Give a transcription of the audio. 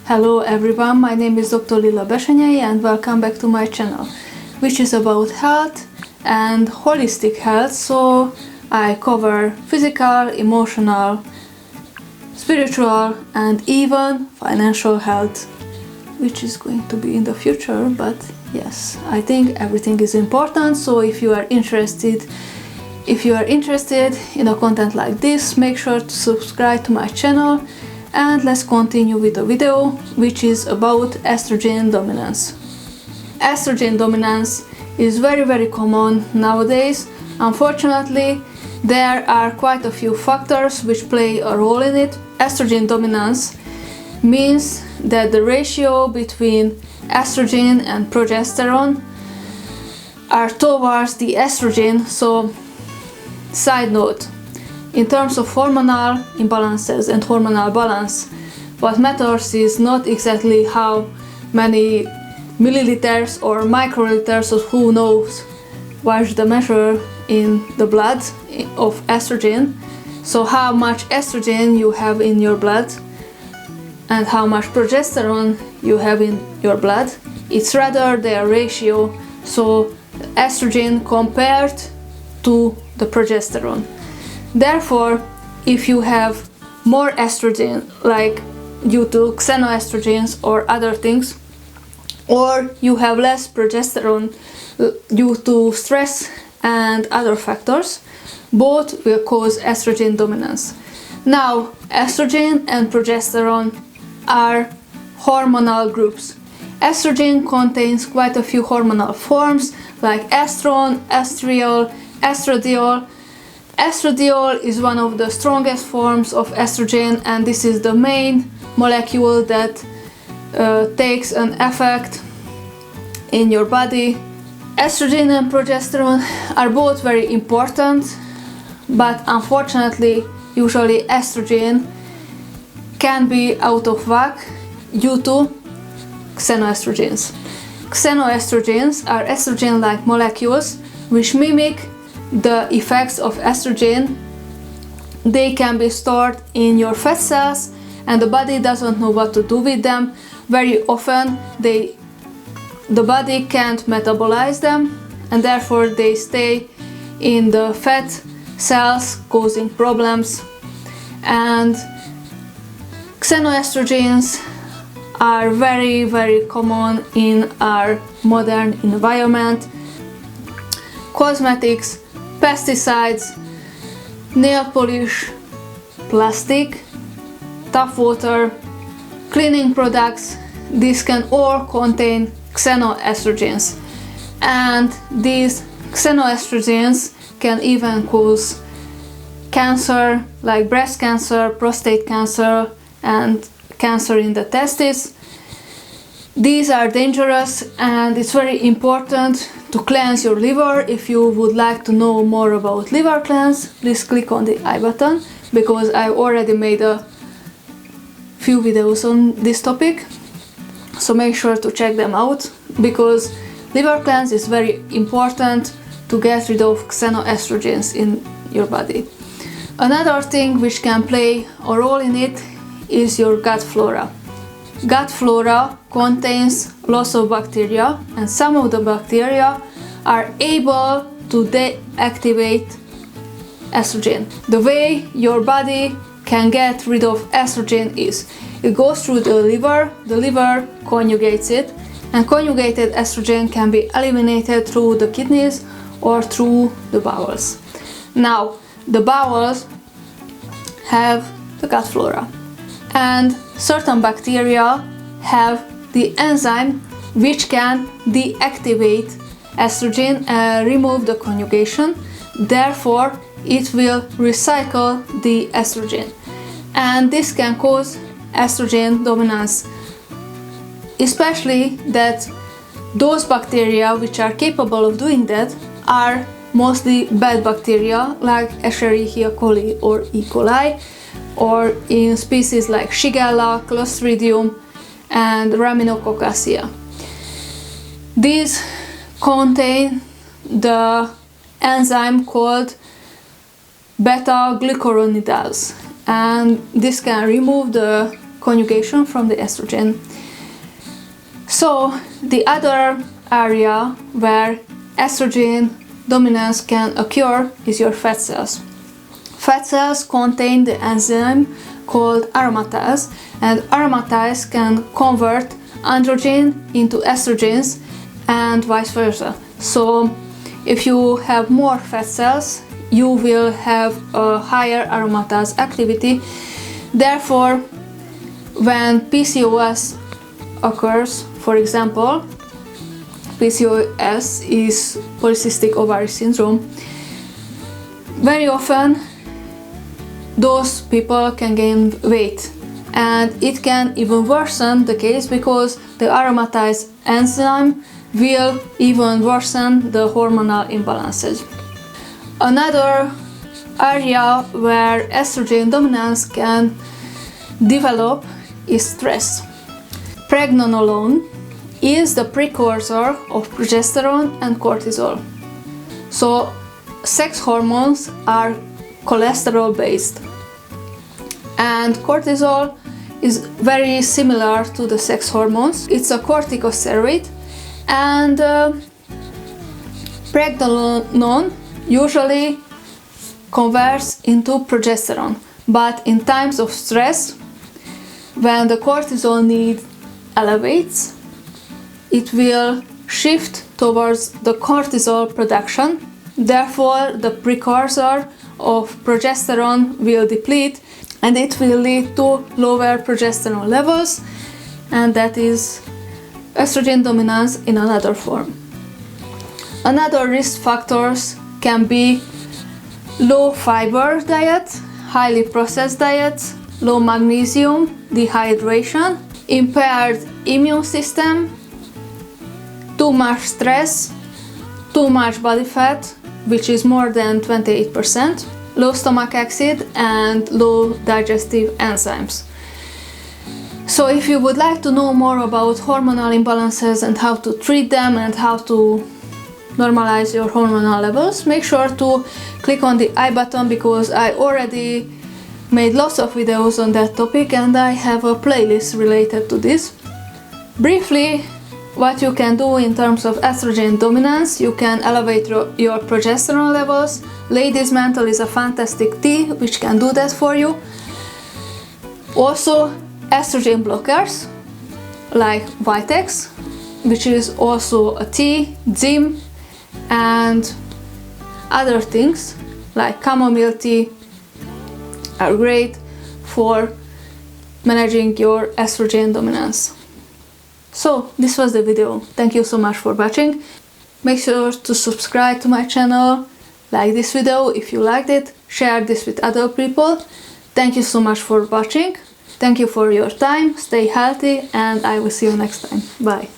Hello everyone, my name is Dr. Lila Besenyei and welcome back to my channel, which is about health and holistic health. So I cover physical, emotional, spiritual and even financial health, which is going to be in the future, but yes, I think everything is important. So if you are interested in a content like this, make sure to subscribe to my channel. And let's continue with the video, which is about estrogen dominance. Estrogen dominance is very common nowadays. Unfortunately, there are quite a few factors which play a role in it. Estrogen dominance means that the ratio between estrogen and progesterone are towards the estrogen. So, side note, in terms of hormonal imbalances and hormonal balance, what matters is not exactly how many milliliters or microliters, or who knows what's the measure in the blood of estrogen. So how much estrogen you have in your blood and how much progesterone you have in your blood. It's rather their ratio, so estrogen compared to the progesterone. Therefore, if you have more estrogen, like due to xenoestrogens or other things, or you have less progesterone due to stress and other factors, both will cause estrogen dominance. Now, estrogen and progesterone are hormonal groups. Estrogen contains quite a few hormonal forms like estrone, estriol, estradiol. Estradiol is one of the strongest forms of estrogen, and this is the main molecule that takes an effect in your body. Estrogen and progesterone are both very important, but unfortunately, usually estrogen can be out of whack due to xenoestrogens. Xenoestrogens are estrogen-like molecules which mimic the effects of estrogen. They can be stored in your fat cells and the body doesn't know what to do with them. Very often the body can't metabolize them and therefore they stay in the fat cells causing problems. And xenoestrogens are very common in our modern environment. Cosmetics, pesticides, nail polish, plastic, tap water, cleaning products, these can all contain xenoestrogens. And these xenoestrogens can even cause cancer like breast cancer, prostate cancer, and cancer in the testes. These are dangerous and it's very important to cleanse your liver. If you would like to know more about liver cleanse, please click on the I button because I already made a few videos on this topic. So make sure to check them out because liver cleanse is very important to get rid of xenoestrogens in your body. Another thing which can play a role in it is your gut flora. Gut flora contains lots of bacteria and some of the bacteria are able to deactivate estrogen. The way your body can get rid of estrogen is it goes through the liver conjugates it, and conjugated estrogen can be eliminated through the kidneys or through the bowels. Now, the bowels have the gut flora. And certain bacteria have the enzyme which can deactivate estrogen and remove the conjugation. Therefore, it will recycle the estrogen. And this can cause estrogen dominance. Especially that those bacteria which are capable of doing that are mostly bad bacteria like Escherichia coli or E. coli, or in species like Shigella, Clostridium and Raminococcacia. These contain the enzyme called beta-glucuronidase, and this can remove the conjugation from the estrogen. So the other area where estrogen dominance can occur is your fat cells. Fat cells contain the enzyme called aromatase, and aromatase can convert androgen into estrogens and vice versa. So if you have more fat cells, you will have a higher aromatase activity. Therefore, when PCOS occurs, for example, PCOS is polycystic ovary syndrome, very often those people can gain weight, and it can even worsen the case because the aromatase enzyme will even worsen the hormonal imbalances. Another area where estrogen dominance can develop is stress. Pregnenolone is the precursor of progesterone and cortisol. So sex hormones are cholesterol based, and cortisol is very similar to the sex hormones. It's a corticosteroid, and pregnenolone usually converts into progesterone, but in times of stress, when the cortisol need elevates, it will shift towards the cortisol production. Therefore, the precursor of progesterone will deplete, and it will lead to lower progesterone levels, and that is estrogen dominance in another form. Another risk factors can be low fiber diet, highly processed diets, low magnesium, dehydration, impaired immune system, too much stress, too much body fat, which is more than 28%, low stomach acid, and low digestive enzymes. So if you would like to know more about hormonal imbalances and how to treat them and how to normalize your hormonal levels, make sure to click on the I button, because I already made lots of videos on that topic and I have a playlist related to this. Briefly, what you can do in terms of estrogen dominance: you can elevate your progesterone levels. Ladies' Mental is a fantastic tea which can do that for you. Also, estrogen blockers like Vitex, which is also a tea, Zym, and other things like chamomile tea are great for managing your estrogen dominance. So this was the video. Thank you so much for watching. Make sure to subscribe to my channel, like this video if you liked it, share this with other people. Thank you so much for watching. Thank you for your time. Stay healthy, and I will see you next time. Bye.